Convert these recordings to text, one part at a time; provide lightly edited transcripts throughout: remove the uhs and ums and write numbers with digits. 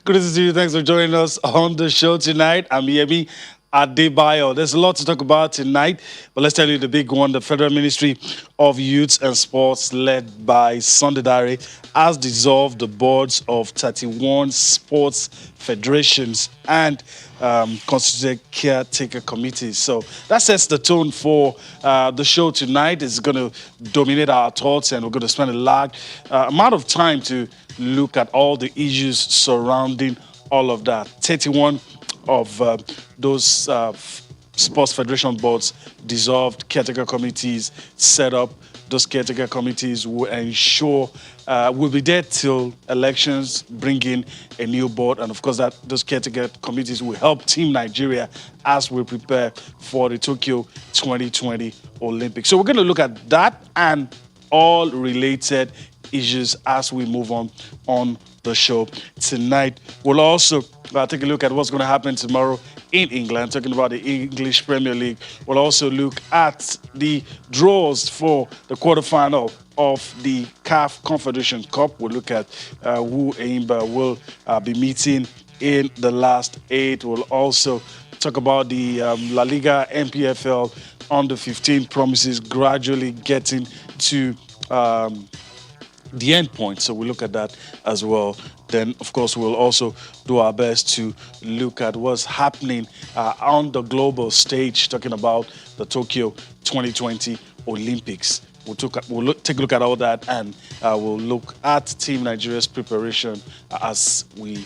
Good to see you. Thanks for joining us on the show tonight. I'm Yemi Adebayo. There's a lot to talk about tonight, but let's tell you the big one. The Federal Ministry of Youth and Sports, led by Sondidare, has dissolved the boards of 31 sports federations and constituted caretaker committees. So that sets the tone for the show tonight. It's going to dominate our thoughts, and we're going to spend a large amount of time to look at all the issues surrounding all of that. 31 of those sports federation boards dissolved, caretaker committees set up. Those caretaker committees will ensure will be there till elections, bring in a new board, and of course that those caretaker committees will help Team Nigeria as we prepare for the Tokyo 2020 Olympics. So we're going to look at that and all related issues as we move on the show tonight. We'll also take a look at what's going to happen tomorrow in England, talking about the English Premier League. We'll also look at the draws for the quarterfinal of the CAF Confederation Cup. We'll look at who Aimba will be meeting in the last 8. We'll also talk about the La Liga NPFL under 15 promises gradually getting to the end point. So we'll look at that as well. Then, of course, we'll also do our best to look at what's happening on the global stage, talking about the Tokyo 2020 Olympics. We'll take a look at all that, and we'll look at Team Nigeria's preparation as we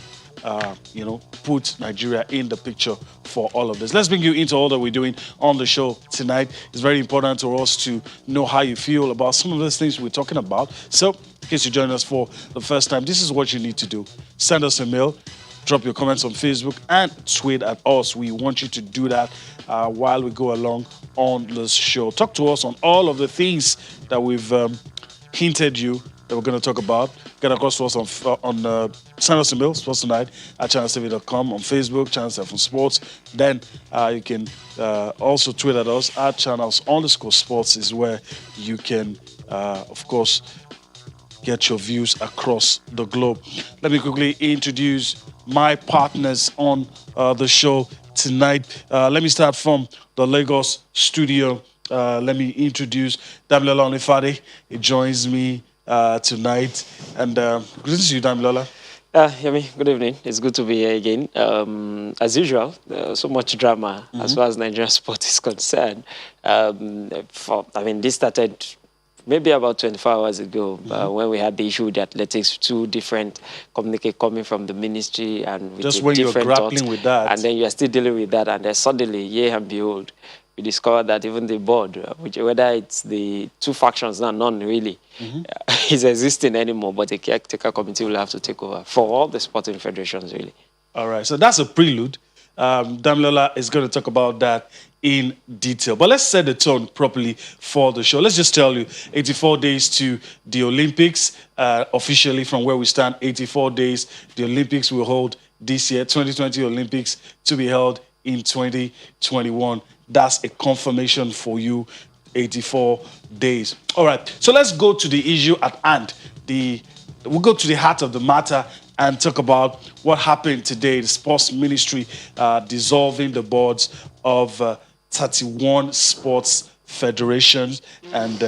put Nigeria in the picture for all of this. Let's bring you into all that we're doing on the show tonight. It's very important to us to know how you feel about some of those things we're talking about. So, in case you join us for the first time, this is what you need to do. Send us a mail, drop your comments on Facebook, and tweet at us. We want you to do that while we go along on this show. Talk to us on all of the things that we've hinted you that we're going to talk about. Get across to us on send us a mail, Sports Tonight at channelstv.com, on Facebook, Channel 7 Sports. Then you can also tweet at us at channels_sports is where you can, of course, get your views across the globe. Let me quickly introduce my partners on the show tonight. Let me start from the Lagos studio. Let me introduce Damilola Onifade. He joins me tonight. And good to see you, Damilola. Yemi, good evening. It's good to be here again. As usual, so much drama as far as Nigerian sport is concerned. This started maybe about 24 hours ago when we had the issue with the athletics, 2 different communiques coming from the ministry and with just when you're grappling thoughts, with that, and then you're still dealing with that, and then suddenly, yea and behold, we discovered that even the board, whether it's the 2 factions now, none really is existing anymore, but the caretaker committee will have to take over for all the sporting federations, really. All right, so that's a prelude. Damilola is going to talk about that in detail. But let's set the tone properly for the show. Let's just tell you, 84 days to the Olympics. Officially, from where we stand, 84 days. The Olympics will hold this year, 2020 Olympics, to be held in 2021. That's a confirmation for you, 84 days. All right, so let's go to the issue at hand. We'll go to the heart of the matter and talk about what happened today. The Sports Ministry dissolving the boards of 31 sports federations. And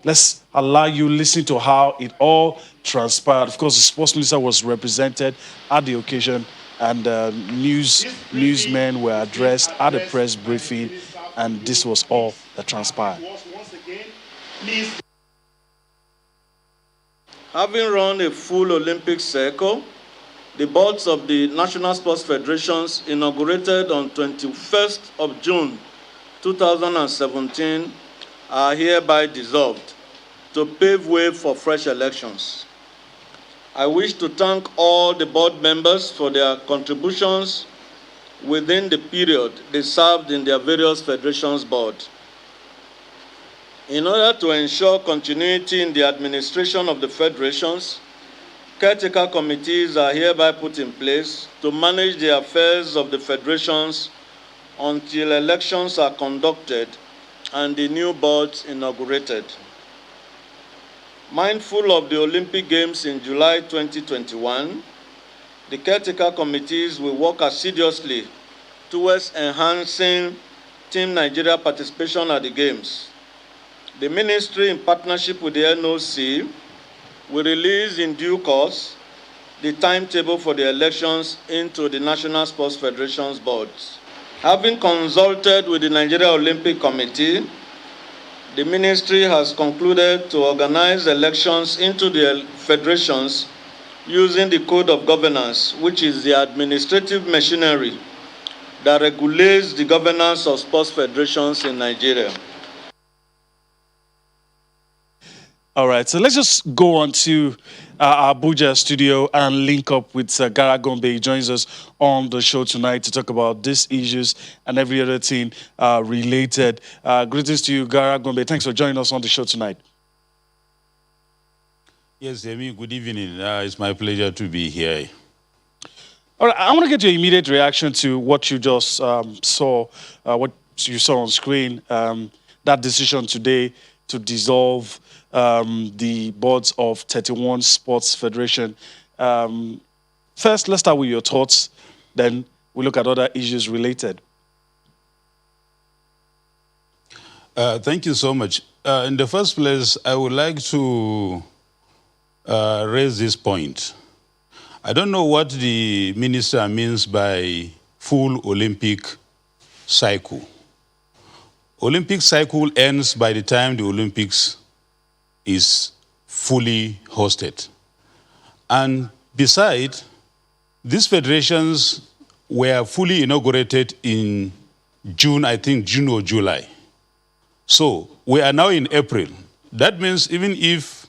let's allow you listen to how it all transpired. Of course, the Sports Minister was represented at the occasion, and newsmen were addressed at a press briefing, and this was all that transpired. Having run a full Olympic cycle, the boards of the National Sports Federations inaugurated on 21st of June 2017 are hereby dissolved to pave way for fresh elections. I wish to thank all the board members for their contributions within the period they served in their various federations board. In order to ensure continuity in the administration of the federations, caretaker committees are hereby put in place to manage the affairs of the federations until elections are conducted and the new boards inaugurated. Mindful of the Olympic Games in July 2021, The caretaker committees will work assiduously towards enhancing Team Nigeria participation at the Games. The Ministry, in partnership with the NOC, will release in due course the timetable for the elections into the National Sports Federation's boards. Having consulted with the Nigeria Olympic Committee, the Ministry has concluded to organize elections into the federations using the Code of Governance, which is the administrative machinery that regulates the governance of sports federations in Nigeria. All right, so let's just go on to our Abuja studio and link up with Gara Gombe. He joins us on the show tonight to talk about these issues and every other thing related. Greetings to you, Gara Gombe. Thanks for joining us on the show tonight. Yes, Amy, good evening. It's my pleasure to be here. All right, I want to get your immediate reaction to what you just saw, what you saw on screen, that decision today to dissolve the boards of 31 sports federation. First, let's start with your thoughts, then we'll look at other issues related. Thank you so much. In the first place, I would like to raise this point. I don't know what the minister means by full Olympic cycle. Olympic cycle ends by the time the Olympics is fully hosted. And besides, these federations were fully inaugurated in June, I think June or July. So we are now in April. That means even if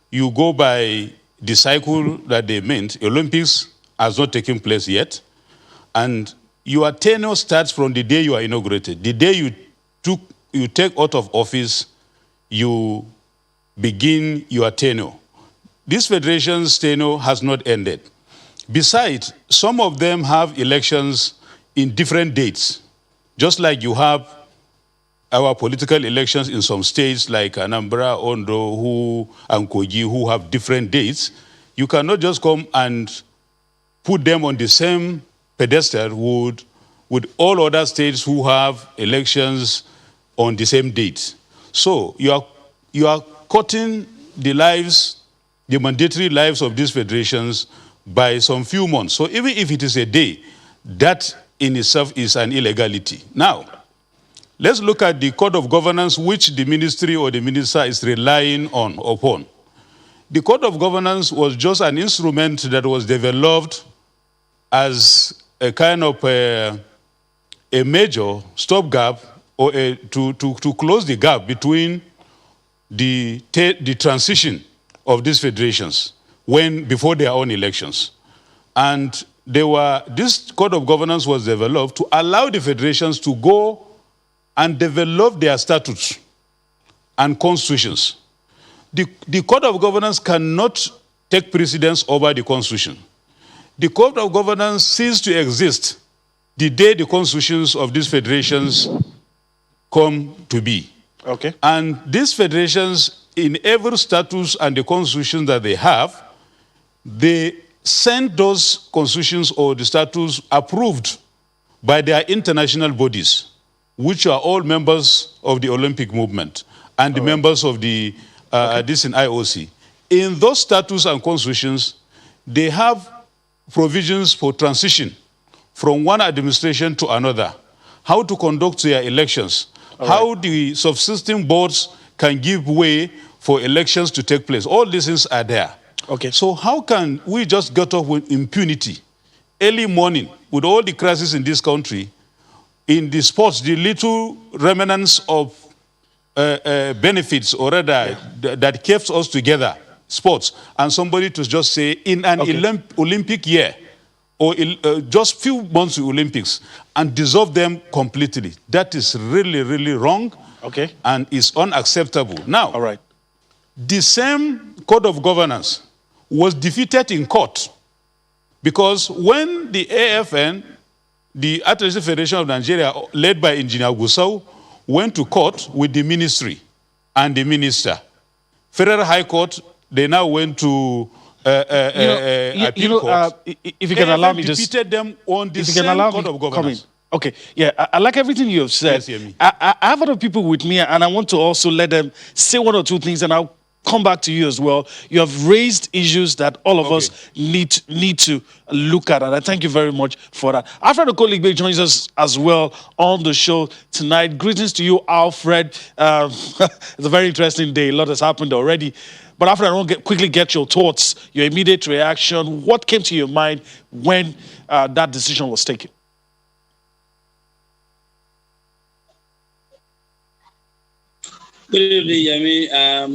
you go by the cycle that they meant, Olympics has not taken place yet, and your tenure starts from the day you are inaugurated. The day you take out of office, you begin your tenure. This federation's tenure has not ended. Besides, some of them have elections in different dates, just like you have our political elections in some states like Anambra, Ondo, and Kogi, who have different dates. You cannot just come and put them on the same pedestal with all other states who have elections on the same date. So you are cutting the lives, the mandatory lives of these federations by some few months. So even if it is a day, that in itself is an illegality. Now, let's look at the code of governance which the ministry or the minister is relying upon. The code of governance was just an instrument that was developed as a kind of a major stopgap or to close the gap between the transition of these federations before their own elections. And this code of governance was developed to allow the federations to go and develop their statutes and constitutions. The code of governance cannot take precedence over the constitution. The code of governance ceases to exist the day the constitutions of these federations come to be. Okay. And these federations, in every status and the constitution that they have, they send those constitutions or the statutes approved by their international bodies, which are all members of the Olympic movement and the members of the this in IOC. In those statutes and constitutions, they have provisions for transition from one administration to another, how to conduct their elections, how the subsisting boards can give way for elections to take place. All these things are there. Okay. So how can we just get off with impunity early morning with all the crises in this country, in the sports, the little remnants of benefits or rather that keeps us together, sports, and somebody to just say in an Olympic year or just few months to Olympics and dissolve them completely. That is really, really wrong. Okay. And is unacceptable. Now, all right, the same code of governance was defeated in court because when the AFN, the Athletics Federation of Nigeria, led by Engineer Gusau, went to court with the ministry and the minister, Federal High Court, they now went to appeal court. If you can allow me defeated them on the if you can same allow Court me of Governance. Okay, yeah, I like everything you have said. Yes, Yemi. I have other people with me, and I want to also let them say one or two things, and I'll come back to you as well. You have raised issues that all of us need to look at, and I thank you very much for that. Alfred Okoligbe joins us as well on the show tonight. Greetings to you, Alfred. It's a very interesting day. A lot has happened already. But Alfred, I want to quickly get your thoughts, your immediate reaction. What came to your mind when that decision was taken? Good evening, Yemi.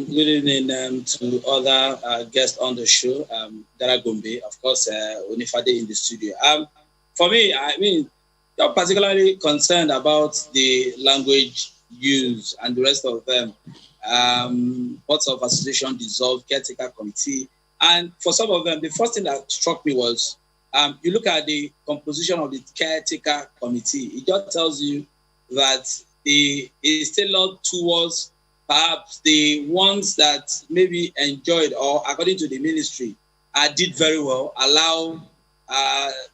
Good evening to other guests on the show, Dara Gombe, of course, Onifade in the studio. For me, I'm particularly concerned about the language used and the rest of them. Boards of association dissolved, caretaker committee. And for some of them, the first thing that struck me was, you look at the composition of the caretaker committee, it just tells you that it's tailored towards perhaps the ones that maybe enjoyed or, according to the ministry, did very well, allow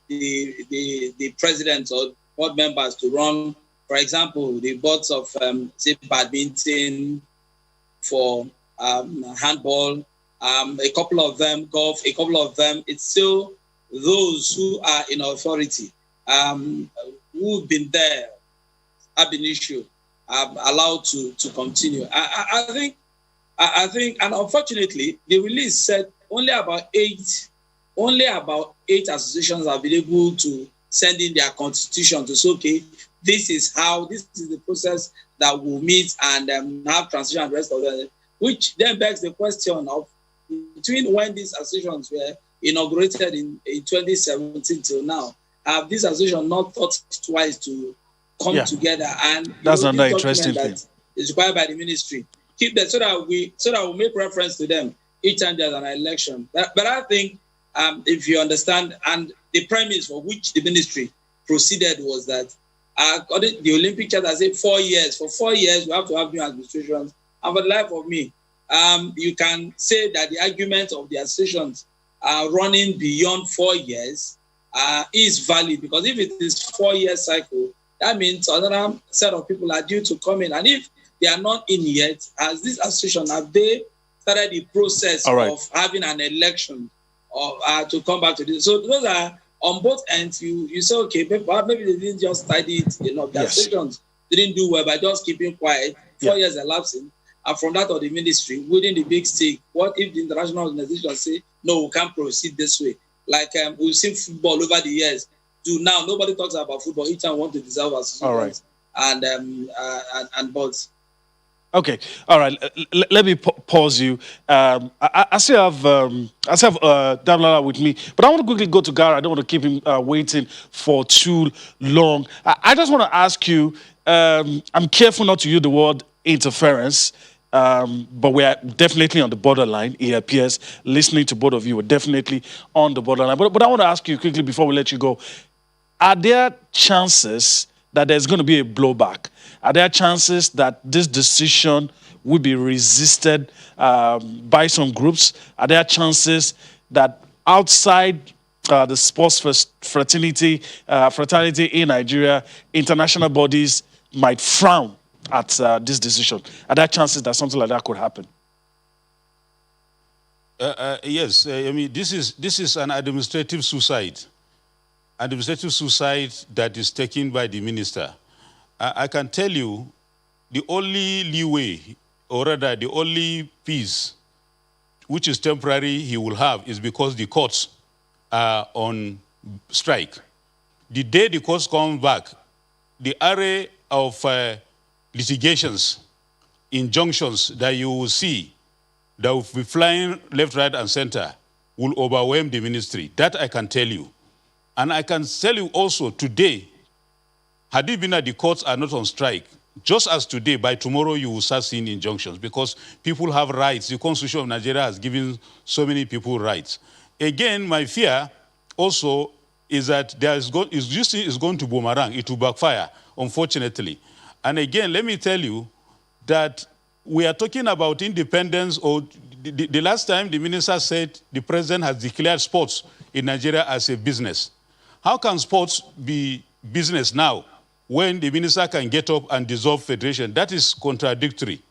the president or board members to run, for example, the boards of, say, badminton, for handball, a couple of them golf, a couple of them, it's still those who are in authority, who've been there, ab initio, allowed to continue. I think, and unfortunately, the release said only about eight associations have been able to send in their constitution to say, okay, this is the process that will meet and have transition and the rest of them, which then begs the question of between when these associations were inaugurated in 2017 till now, have these associations not thought twice to come together? And that's another interesting thing. Is required by the ministry. Keep that so that we make reference to them each time there's an election. But I think if you understand, and the premise for which the ministry proceeded was that according to the Olympic Charter, say 4 years. For 4 years, we have to have new administrations. And for the life of me, you can say that the argument of the associations running beyond 4 years is valid, because if it is 4 year cycle, that means another set of people are due to come in. And if they are not in yet, as this association, have they started the process of having an election or to come back to this? So those are on both ends. You say, okay, maybe they didn't just study it enough. The associations didn't do well by just keeping quiet. 4 years elapsing. And from that of the ministry, within the big stake, what if the international organization say, no, we can't proceed this way? Like we've seen football over the years. To now, nobody talks about football. Each time want to dissolve associations and boards. Okay, all right. Let me pause you. I still have Damlala with me, but I want to quickly go to Gara. I don't want to keep him waiting for too long. I just want to ask you. I'm careful not to use the word interference, but we are definitely on the borderline. It appears, listening to both of you, we're definitely on the borderline. But I want to ask you quickly before we let you go: are there chances that there's going to be a blowback? Are there chances that this decision will be resisted by some groups? Are there chances that outside the sports fraternity in Nigeria, international bodies might frown at this decision? Are there chances that something like that could happen? Yes, I mean, this is an administrative suicide. Administrative suicide that is taken by the minister. I can tell you the only leeway, or rather the only peace, which is temporary, he will have is because the courts are on strike. The day the courts come back, the array of litigations, injunctions that you will see that will be flying left, right, and center will overwhelm the ministry. That I can tell you. And I can tell you also today, had it been that the courts are not on strike, just as today, by tomorrow you will start seeing injunctions because people have rights. The Constitution of Nigeria has given so many people rights. Again, my fear also is that this is going to boomerang. It will backfire, unfortunately. And again, let me tell you that we are talking about independence, or the last time the minister said the president has declared sports in Nigeria as a business. How can sports be business now when the minister can get up and dissolve federation? That is contradictory.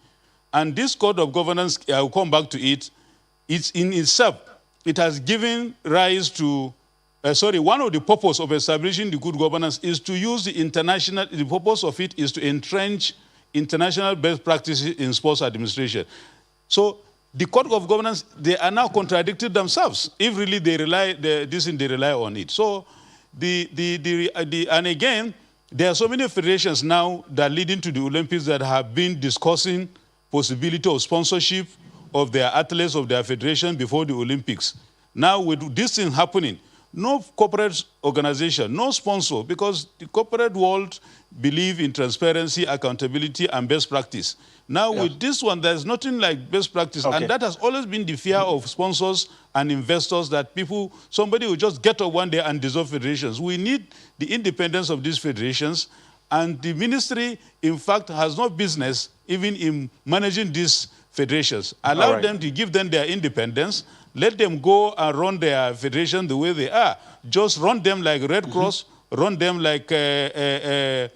And this code of governance, I will come back to it, it's in itself, it has given rise to, one of the purpose of establishing the good governance is to use the purpose of it is to entrench international best practices in sports administration. So the code of governance, they are now contradicting themselves if really they rely on it. So and again, there are so many federations now that leading to the Olympics that have been discussing possibility of sponsorship of their athletes, of their federation before the Olympics. Now with this thing happening, no corporate organization, no sponsor, because the corporate world believe in transparency, accountability, and best practice. Now with this one, there's nothing like best practice. Okay. And that has always been the fear of sponsors and investors, that somebody will just get up one day and dissolve federations. We need the independence of these federations. And the ministry, in fact, has no business even in managing these federations. Allow them to give them their independence. Let them go and run their federation the way they are. Just run them like Red Cross, run them like this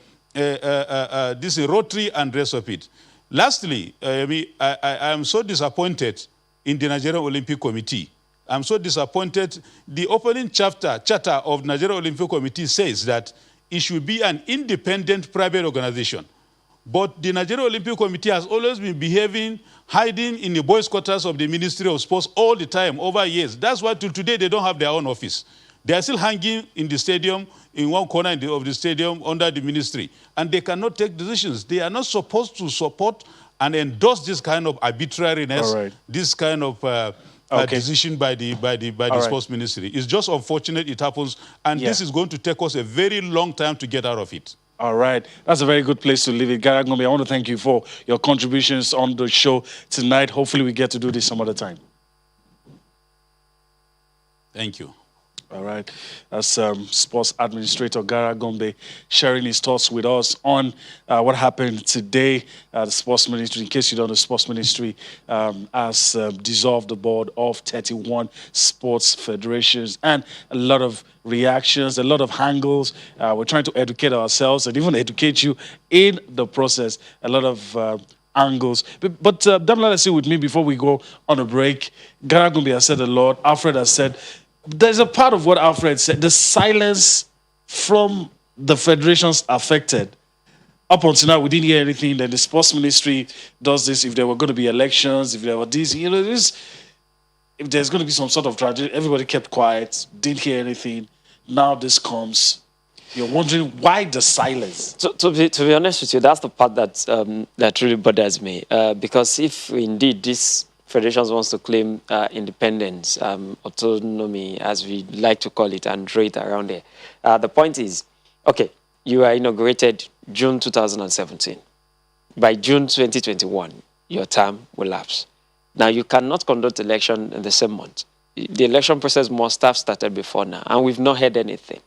Rotary and rest of it. Lastly, I am so disappointed in the Nigerian Olympic Committee. I'm so disappointed. The opening charter of Nigerian Olympic Committee says that it should be an independent private organization. But the Nigerian Olympic Committee has always been hiding in the boys' quarters of the Ministry of Sports all the time, over years. That's why till today they don't have their own office. They are still hanging in the stadium, in one corner of the stadium under the ministry. And they cannot take decisions. They are not supposed to support and endorse this kind of arbitrariness, this kind of decision by the sports ministry. It's just unfortunate it happens, and this is going to take us a very long time to get out of it. All right. That's a very good place to leave it. Gara Gombe, I want to thank you for your contributions on the show tonight. Hopefully we get to do this some other time. Thank you. All right. That's Sports Administrator Gara Gombe sharing his thoughts with us on what happened today. The Sports Ministry, in case you don't know, the Sports Ministry has dissolved the board of 31 sports federations, and a lot of reactions, a lot of angles. We're trying to educate ourselves and even educate you in the process. A lot of angles. But Damla, let's see with me before we go on a break. Gara Gombe has said a lot. Alfred has said, there's a part of what Alfred said, the silence from the federations affected. Up until now, we didn't hear anything. Then the sports ministry does this. If there were going to be elections, if there were this, if there's going to be some sort of tragedy, everybody kept quiet, didn't hear anything. Now this comes. You're wondering why the silence. To be honest with you, that's the part that really bothers me. Because if indeed this federations wants to claim independence, autonomy, as we like to call it, and throw it around there. The point is, okay, you are inaugurated June 2017. By June 2021, your term will lapse. Now, you cannot conduct election in the same month. The election process must have started before now, and we've not heard anything.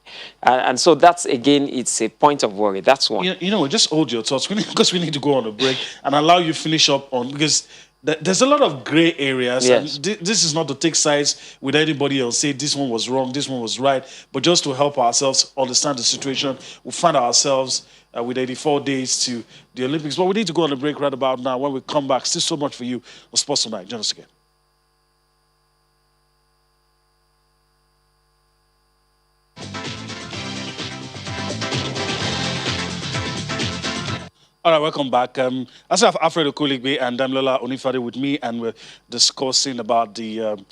And so that's, again, it's a point of worry. That's one. You know, just hold your thoughts, because we need to go on a break and allow you finish up on, because there's a lot of gray areas. Yes. And this is not to take sides with anybody else, say this one was wrong, this one was right, but just to help ourselves understand the situation. We find ourselves with 84 days to the Olympics. But we need to go on a break right about now. When we come back, still so much for you on Sports Tonight. Join us again. All right, welcome back. I have Alfred Okuligbe and Damlola Onifade with me, and we're discussing about the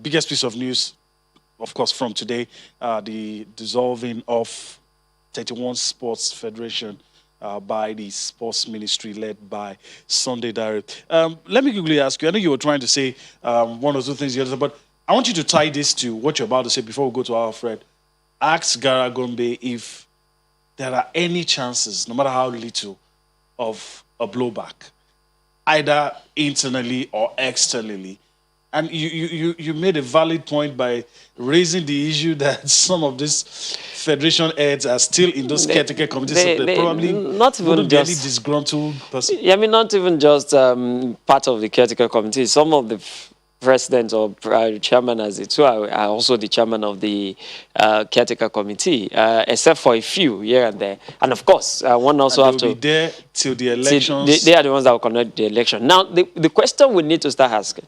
biggest piece of news, of course, from today, the dissolving of 31 Sports Federation by the Sports Ministry led by Sunday Dare. Let me quickly ask you, I know you were trying to say one or two things the other, but I want you to tie this to what you're about to say before we go to Alfred. Ask Gara Gombe if there are any chances, no matter how little, of a blowback, either internally or externally. And you made a valid point by raising the issue that some of these federation heads are still in those caretaker committees, so they probably not even wouldn't be any just disgruntled person. Yeah, I mean, not even just part of the caretaker committee. Some of the presidents or chairman, as it's are also the chairman of the caretaker committee, except for a few here and there. And of course, one also And have they'll to be there till the see, elections. they are the ones that will conduct the election. Now, the question we need to start asking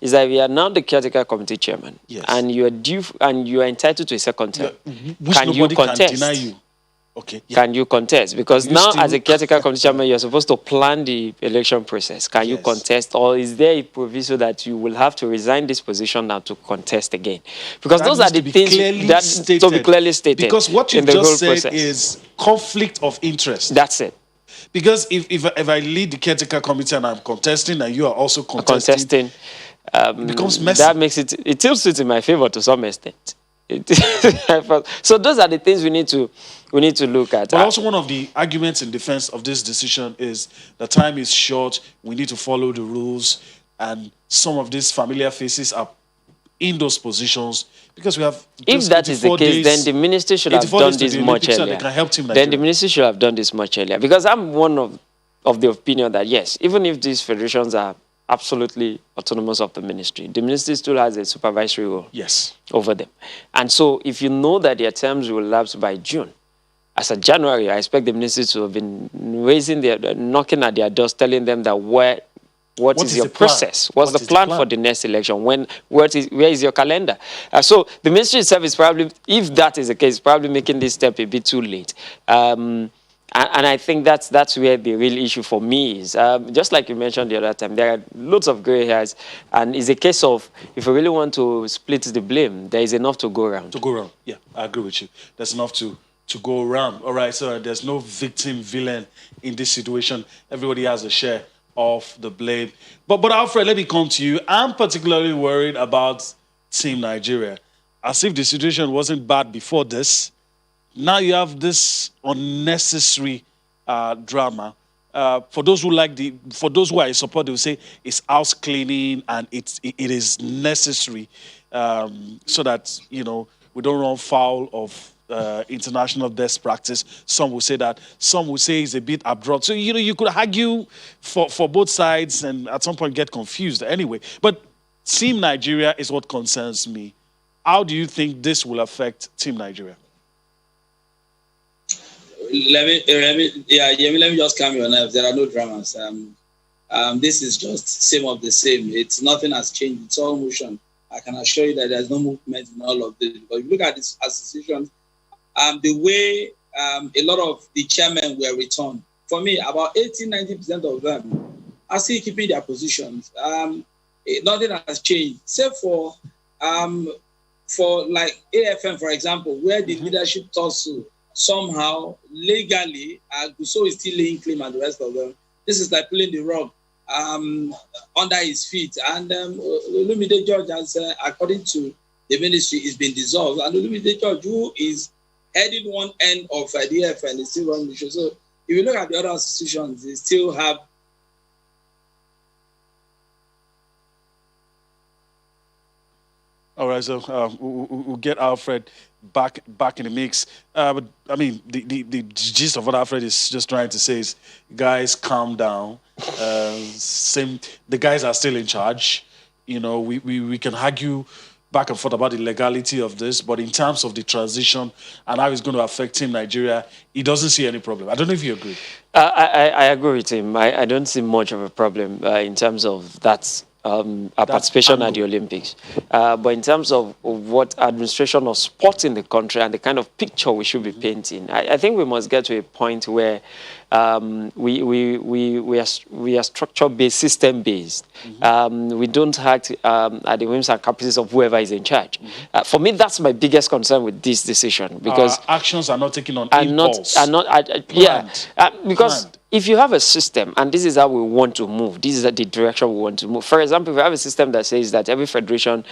is that we are now the caretaker committee chairman, Yes. and you are due, and you are entitled to a second term. Which can you nobody can contest? deny you. Okay. Yeah. Can you contest? Because You now, still- as a caretaker committee chairman, you're supposed to plan the election process. Can you Yes. contest, or is there a proviso that you will have to resign this position now to contest again? Because That those are needs the to be things clearly that stated. to be clearly stated. Because what in you've the whole just said process. is conflict of interest. That's it. Because if I lead the caretaker committee and I'm contesting and you are also contesting, it becomes messy. That makes it tilts it in my favor to some extent. So those are the things we need to look at. But also one of the arguments in defense of this decision is the time is short. We need to follow the rules, and some of these familiar faces are in those positions because we have. If that is the case, then the ministry should have done this much earlier. They can help Team Then Nigeria. the ministry should have done this much earlier. Because I'm one of the opinion that yes, even if these federations are absolutely autonomous of the ministry still has a supervisory role Yes. over them. And so if you know that their terms will lapse by June, as of January, I expect the ministry to have been knocking at their doors, telling them that what is your the plan? process? What's What the is the plan plan? for the next election? Where is your calendar? So the ministry itself is probably, if that is the case, probably making this step a bit too late. And I think that's where the real issue for me is. Just like you mentioned the other time, there are lots of gray hairs, and it's a case of if you really want to split the blame, there is enough to go around. To go around. Yeah, I agree with you. There's enough to go around. All right, so there's no victim villain in this situation. Everybody has a share of the blame. But Alfred, let me come to you. I'm particularly worried about Team Nigeria. As if the situation wasn't bad before this. Now you have this unnecessary drama. For those who are in support, they will say it's house cleaning and it is necessary so that we don't run foul of international best practice. Some will say that. Some will say it's a bit abrupt. So you could argue for both sides and at some point get confused anyway. But Team Nigeria is what concerns me. How do you think this will affect Team Nigeria? Let me just calm your nerves. There are no dramas. This is just same of the same. It's nothing has changed. It's all motion. I can assure you that there's no movement in all of this. But if you look at this association, the way a lot of the chairmen were returned, for me, about 80-90% of them are still keeping their positions. Nothing has changed, except for like AFM, for example, where the leadership tussle somehow legally, Gusso is still laying claim and the rest of them. This is like pulling the rug under his feet. And Olumide George has, according to the ministry, is been dissolved. And Olumide George, who is heading one end of the AFN, is still running the show. So if you look at the other institutions, they still have. All right, so we'll get Alfred back in the mix. But I mean, the gist of what Alfred is just trying to say is, guys, calm down. The guys are still in charge. We can argue back and forth about the legality of this, but in terms of the transition and how it's going to affect Team Nigeria, he doesn't see any problem. I don't know if you agree. I agree with him. I don't see much of a problem in terms of that. Our participation at the Olympics. But in terms of what administration of sport in the country and the kind of picture we should be painting, I think we must get to a point where we are structure-based, system-based. We don't act at the whims and caprices of whoever is in charge. For me, that's my biggest concern with this decision, because actions are not taken on impulse. Because if you have a system, and this is how we want to move, this is the direction we want to move. For example, if we have a system that says that every federation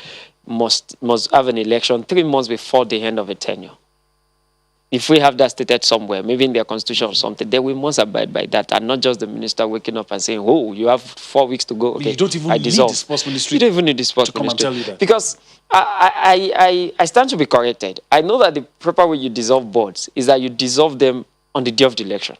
must have an election 3 months before the end of a tenure, If we have that stated somewhere, maybe in their constitution or something, then we must abide by that, and not just the minister waking up and saying, "Oh, you have 4 weeks to go." Okay, You don't even I need the dissolve. sports ministry You don't even need the sports to come and ministry tell you that. because I stand to be corrected. I know that the proper way you dissolve boards is that you dissolve them on the day of the election.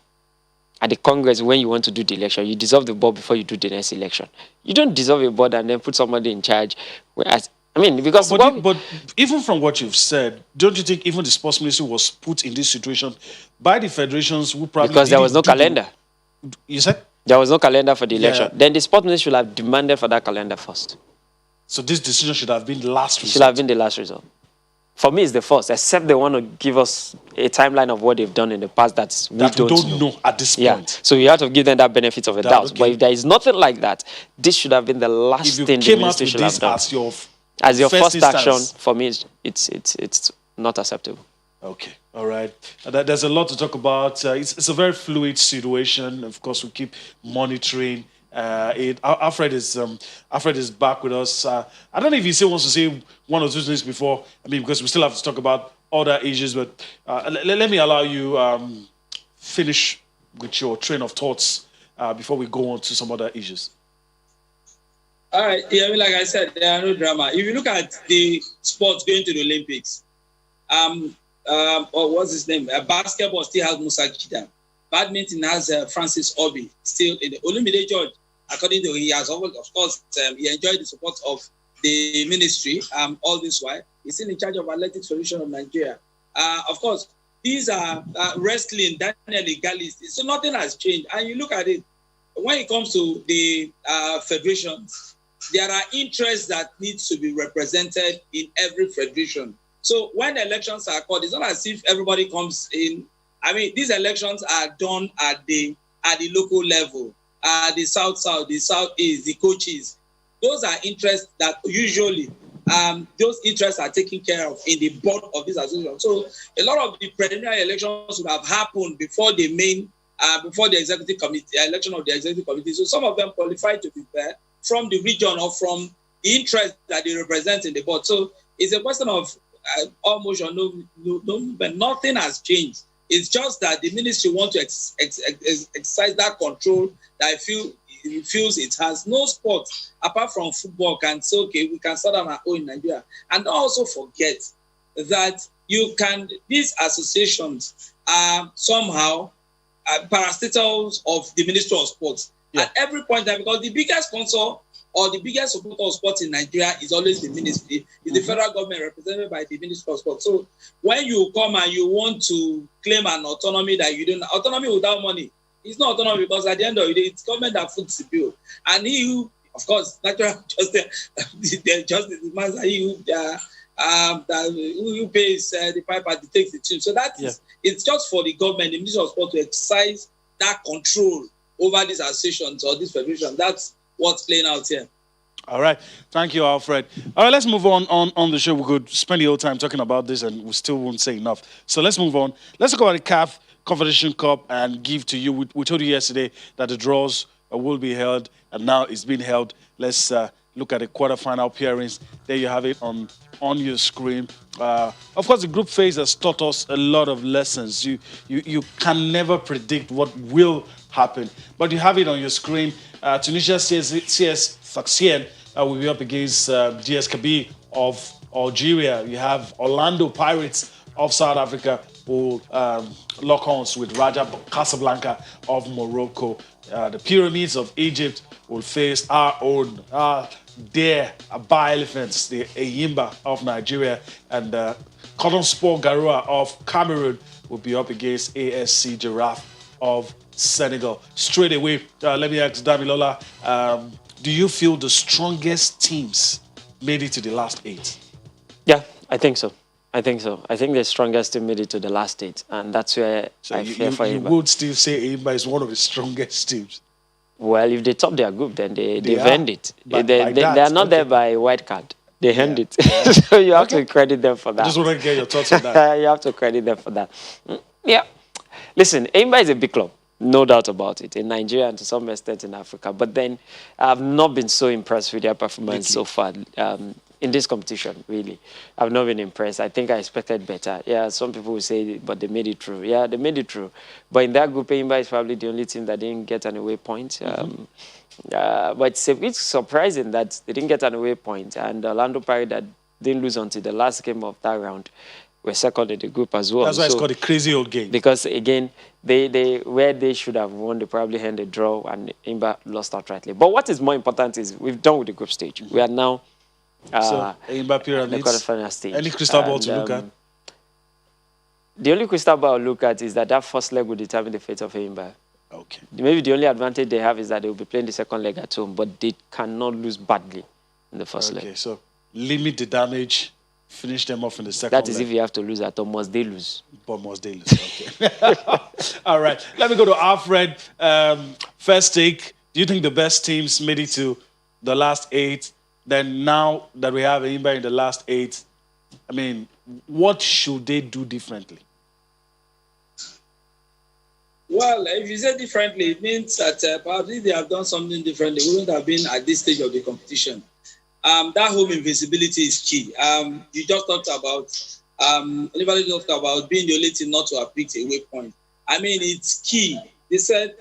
At the Congress, when you want to do the election, you dissolve the board before you do the next election. You don't dissolve a board and then put somebody in charge. Whereas, I mean, because But even from what you've said, don't you think even the sports ministry was put in this situation by the federations who probably because there was no didn't do calendar. You said? There was no calendar for the election. Yeah. Then the sports ministry should have demanded for that calendar first. So this decision should have been the last result. Should have been the last result. For me, it's the first, except they want to give us a timeline of what they've done in the past that we don't know at this Yeah. point. So you have to give them that benefit of a doubt. okay. But if there is nothing like that, this should have been the last If you thing the came out ministry with should have this done. as your First action, instance. for me, it's not acceptable. Okay, all right. There's a lot to talk about. It's a very fluid situation. Of course, we keep monitoring it. Alfred is back with us. I don't know if he still wants to say one or two things before. I mean, because we still have to talk about other issues. But let me allow you finish with your train of thoughts before we go on to some other issues. All right. Yeah, I mean, like I said, there are no drama. If you look at the sports going to the Olympics, or what's his name? Basketball still has Musa Kida. Badminton has Francis Obi still in the Olympic George. According to he has, of course, he enjoyed the support of the ministry all this while. He's still in charge of Athletics Federation of Nigeria. Of course, these are wrestling, Daniel Igalis. So nothing has changed. And you look at it, when it comes to the federations, there are interests that needs to be represented in every federation. So when elections are called, it's not as if everybody comes in. I mean, these elections are done at the local level, the south, the southeast, the coaches. Those are interests that usually those interests are taken care of in the board of this association. So a lot of the preliminary elections would have happened before the main, before the executive committee, election of the executive committee. So some of them qualified to be there from the region or from the interest that they represent in the board. So it's a question of almost but nothing has changed. It's just that the ministry wants to exercise that control that it feels it has. No sport apart from football can say, okay, we can start on our own in Nigeria. And also forget that these associations are somehow parastatals of the Ministry of Sports. Yeah. At every point in time, because the biggest sponsor or the biggest supporter of sports in Nigeria is always the ministry, is the federal government represented by the Ministry of Sports. So when you come and you want to claim an autonomy that you don't, autonomy without money, it's not autonomy because at the end of the day, it's government that foots the bill. And he who, of course, natural justice, demands that he who pays the piper takes the tune. So it's just for the government, the Ministry of Sport, to exercise that control over these associations or this federation. That's what's playing out here. All right. Thank you, Alfred. All right, let's move on the show. We could spend the whole time talking about this and we still won't say enough. So let's move on. Let's talk about the CAF Confederation Cup and give to you. We told you yesterday that the draws will be held, and now it's been held. Let's look at the quarterfinal pairings. There you have it on your screen. Of course, the group phase has taught us a lot of lessons. You can never predict what will happen, but you have it on your screen. Tunisia CS Sfaxien will be up against GS Kabylie of Algeria. You have Orlando Pirates of South Africa who lock horns with Raja Casablanca of Morocco. The Pyramids of Egypt will face our own, their Aba Elephants, the Eyimba of Nigeria, and Cotton Sport Garoua of Cameroon will be up against ASC Giraffe of Senegal. Straight away, let me ask Damilola, do you feel the strongest teams made it to the last 8? Yeah, I think so. I think the strongest team made it to the last 8, and that's where I fear for you would still say Eyimba is one of the strongest teams. Well, if they top their group, then they've earned it. They are not there by white card. They earned it. So you have to credit them for that. I just want to get your thoughts on that. You have to credit them for that. Yeah. Listen, Eyimba is a big club. No doubt about it, in Nigeria and to some extent in Africa. But then I've not been so impressed with their performance so far. in this competition, really. I've not been impressed. I think I expected better. Yeah, some people will say, but they made it through. Yeah, they made it through. But in that group, Enyimba is probably the only team that didn't get an away point. But it's a bit surprising that they didn't get an away point. And Orlando Pirates that didn't lose until the last game of that round were second in the group as well. That's why it's called a crazy old game. Because, again, they where they should have won, they probably had a draw, and Enyimba lost outrightly. But what is more important is we've done with the group stage. We are now so Enyimba Pyramids, the quarterfinal stage. Any crystal ball to look at? The only crystal ball I'll look at is that first leg will determine the fate of Enyimba. Okay. Maybe the only advantage they have is that they will be playing the second leg at home, but they cannot lose badly in the first leg. Okay, so limit the damage, finish them off in the second leg. That is if you have to lose at home, must they lose? But must they lose, okay. All right, let me go to Alfred. First take, do you think the best teams made it to the last 8? Then now that we have Enyimba in the last 8, I mean, what should they do differently? Well, if you say differently, it means that perhaps if they have done something different, they wouldn't have been at this stage of the competition. That home invisibility is key. You just talked about, anybody talked about being the only team not to have picked a way point. I mean, it's key. They said,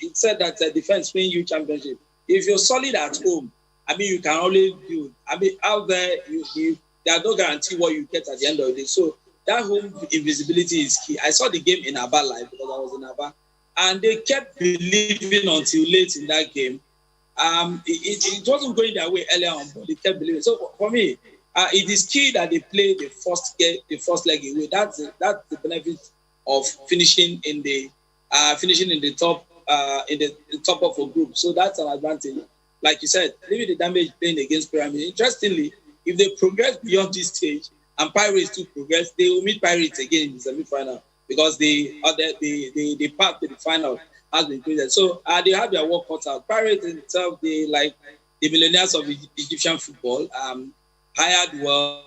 it said that defense win you championship. If you're solid at home, I mean, you can only do. I mean, out there, there's no guarantee what you get at the end of the day. So that home invisibility is key. I saw the game in Aba live because I was in Aba, and they kept believing until late in that game. It wasn't going their way earlier on, but they kept believing. So for me, it is key that they play the first leg away. That's the benefit of finishing in the top of a group. So that's an advantage. Like you said, leaving the damage playing against Pyramid. Interestingly, if they progress beyond this stage and Pirates to progress, they will meet Pirates again in the semi-final because the path to the final has been created. So they have their work cut out. Pirates themselves, they like the millionaires of Egyptian football, hired well.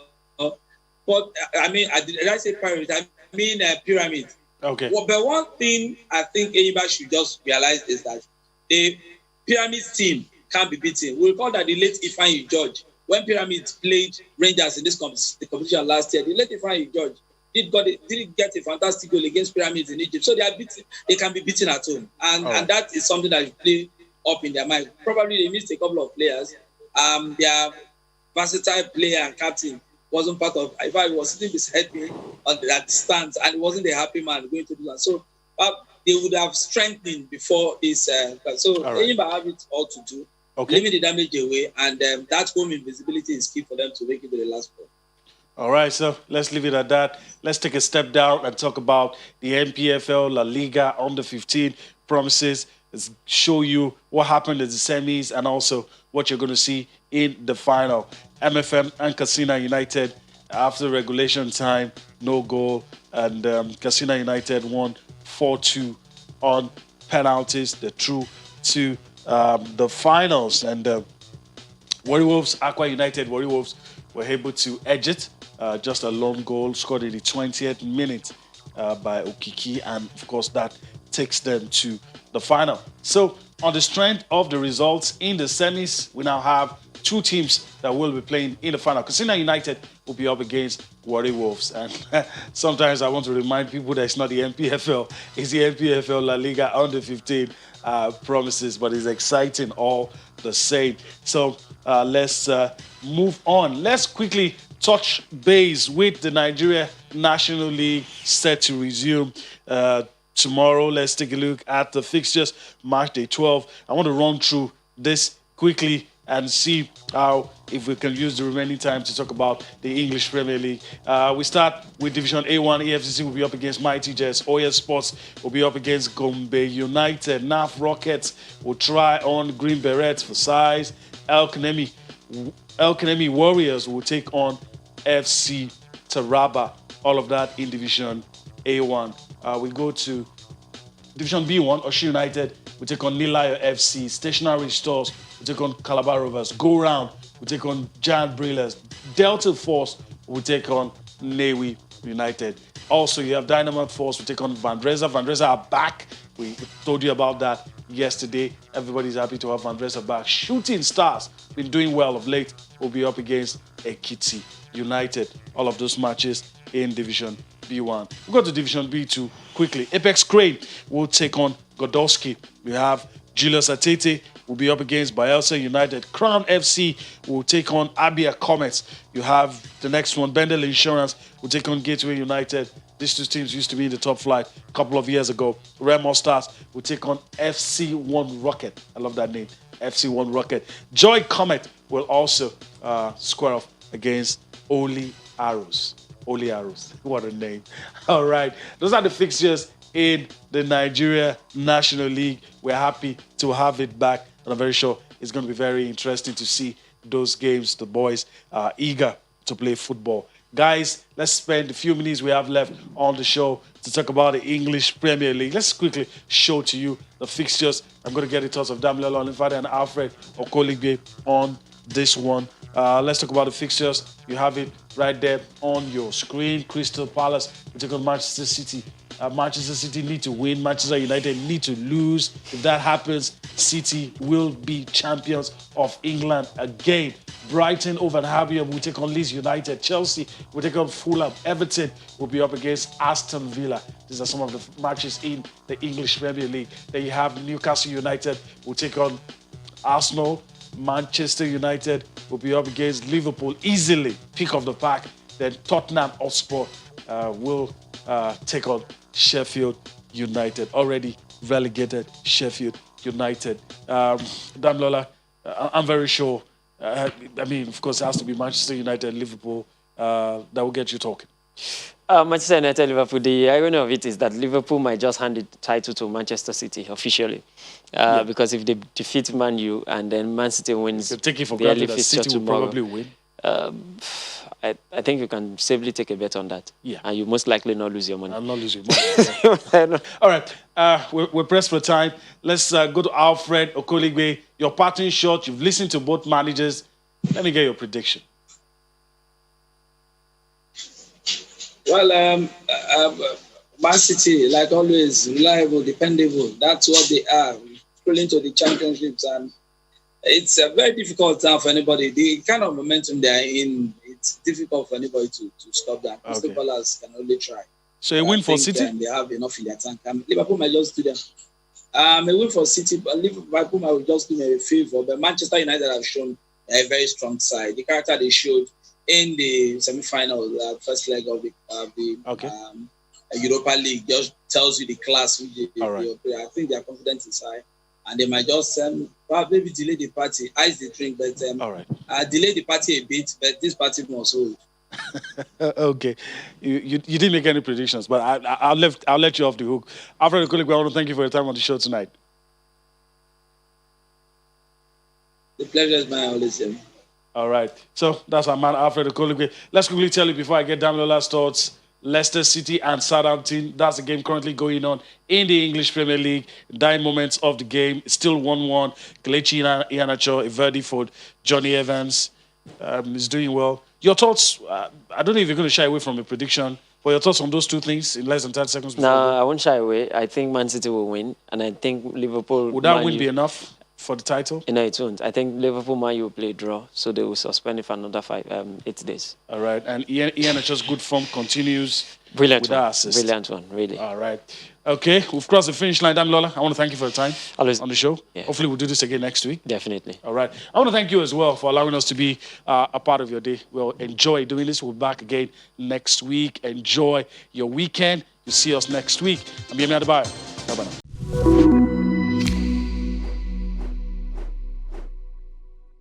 But I mean, did I say Pirates? I mean Pyramid. Okay. Well, but one thing I think anybody should just realize is that the Pyramids team can't be beaten. We recall that the late Ifeanyi George, when Pyramids played Rangers in the competition last year, the late Ifeanyi George did get a fantastic goal against Pyramids in Egypt. So they can be beaten at home. And that is something that you play up in their mind. Probably they missed a couple of players. Their versatile player and captain wasn't part of. In fact, he was sitting beside me at the stands, and he wasn't a happy man going to do that. So they would have strengthened before this. So Enyimba have it all to do. Okay. Leaving the damage away, and that home invisibility is key for them to make it to the last ball. All right, so let's leave it at that. Let's take a step down and talk about the NPFL La Liga under-15 promises. Let's show you what happened in the semis and also what you're going to see in the final. MFM and Katsina United, after regulation time, no goal, and Katsina United won 4-2 on penalties. They're through to the finals, and Warri Wolves, Aqua United, Warri Wolves were able to edge it. Just a lone goal scored in the 20th minute by Okiki, and of course that takes them to the final. So on the strength of the results in the semis, we now have two teams that will be playing in the final. Katsina United will be up against Warri Wolves, and sometimes I want to remind people that it's not the NPFL, it's the NPFL La Liga under-15 promises, but it's exciting all the same. So let's move on. Let's quickly touch base with the Nigeria National League set to resume tomorrow. Let's take a look at the fixtures, March day 12. I want to run through this quickly and see how, if we can use the remaining time to talk about the English Premier League. We start with Division A1. EFCC will be up against Mighty Jets. Oya Sports will be up against Gombe United. NAF Rockets will try on Green Berets for size. El Kanemi Warriors will take on FC Taraba. All of that in Division A1. We go to Division B1. Oshi United will take on Nilayo FC. Stationary Stores will take on Calabar Rovers. Go Round will take on Giant Brilliants. Delta Force will take on Newi United. Also, you have Dynamite Force will take on Vandreza. Vandreza are back We told you about that yesterday. Everybody's happy to have Vandresa back. Shooting Stars been doing well of late. Will be up against Ekiti United. All of those matches in Division B1. We'll go to Division B2 quickly. Apex Crane will take on Godowski. We have Julius Atete will be up against Bielsa United. Crown FC will take on Abia Comets. You have the next one, Bendel Insurance will take on Gateway United. These two teams used to be in the top flight a couple of years ago. Remo Stars will take on FC1 Rocket. I love that name, FC1 Rocket. Joy Comet will also square off against Oli Arrows. Oli Arrows, what a name. All right, those are the fixtures in the Nigeria National League. We're happy to have it back, and I'm very sure it's going to be very interesting to see those games. The boys are eager to play football. Guys, let's spend the few minutes we have left on the show to talk about the English Premier League. Let's quickly show to you the fixtures. I'm going to get the thoughts of Damilola Olinfade and Alfred Okoligbe on this one. Let's talk about the fixtures. You have it right there on your screen. Crystal Palace will take on Manchester City. Manchester City need to win. Manchester United need to lose. If that happens, City will be champions of England again. Brighton over and Albion will take on Leeds United. Chelsea will take on Fulham. Everton will be up against Aston Villa. These are some of the matches in the English Premier League. Then you have Newcastle United will take on Arsenal. Manchester United will be up against Liverpool easily. Pick of the pack. Then Tottenham Hotspur will take on Sheffield United. Already relegated Sheffield United. Damilola, I'm very sure. I mean, of course, it has to be Manchester United and Liverpool that will get you talking. Manchester United, Liverpool, the irony of it is that Liverpool might just hand the title to Manchester City officially. Because if they defeat Man U and then Man City wins, you take it for the early granted that fixture City will tomorrow, probably win. I think you can safely take a bet on that. Yeah. And you most likely not lose your money. I'll not lose your money. All right. We're pressed for time. Let's go to Alfred Okoligbe. Your parting shot. You've listened to both managers. Let me get your prediction. Well, Man City, like always, reliable, dependable. That's what they are. Scrolling to the championships, and it's a very difficult time for anybody. The kind of momentum they are in, it's difficult for anybody to stop that. Crystal Palace can only try. So a win for City? They have enough in their tank. Liverpool might just do them. A win for City, but Liverpool might just do me a favour. But Manchester United have shown a very strong side. The character they showed in the semi-final, first leg of the Europa League, just tells you the class. I think they are confident inside. And they might just maybe delay the party, ice the drink, but delay the party a bit, but this party must hold. Okay. You didn't make any predictions, but I'll let you off the hook. Alfred Okoligbe, I want to thank you for your time on the show tonight. The pleasure is mine, always. All right. So that's our man, Alfred Okoligbe. Let's quickly tell you before I get Damilola's thoughts. Leicester City and Southampton. That's the game currently going on in the English Premier League. Dying moments of the game. It's still 1-1. Kelechi Iheanacho, a verdict for Johnny Evans. Is doing well. Your thoughts? I don't know if you're going to shy away from a prediction, but your thoughts on those two things in less than 30 seconds? No, I won't shy away. I think Man City will win, and I think Liverpool... Would that win be enough for the title? No, it won't. I think Liverpool, Man U will play draw, so they will suspend it for another 8 days. All right, and Iheanacho's good form continues. Brilliant one. Assist. Brilliant one, really. All right. Okay, we've crossed the finish line. Damilola, I want to thank you for your time on the show. Yeah. Hopefully we'll do this again next week. Definitely. All right. I want to thank you as well for allowing us to be a part of your day. We'll enjoy doing this. We'll be back again next week. Enjoy your weekend. You'll see us next week. I'm Yemi Adebayo.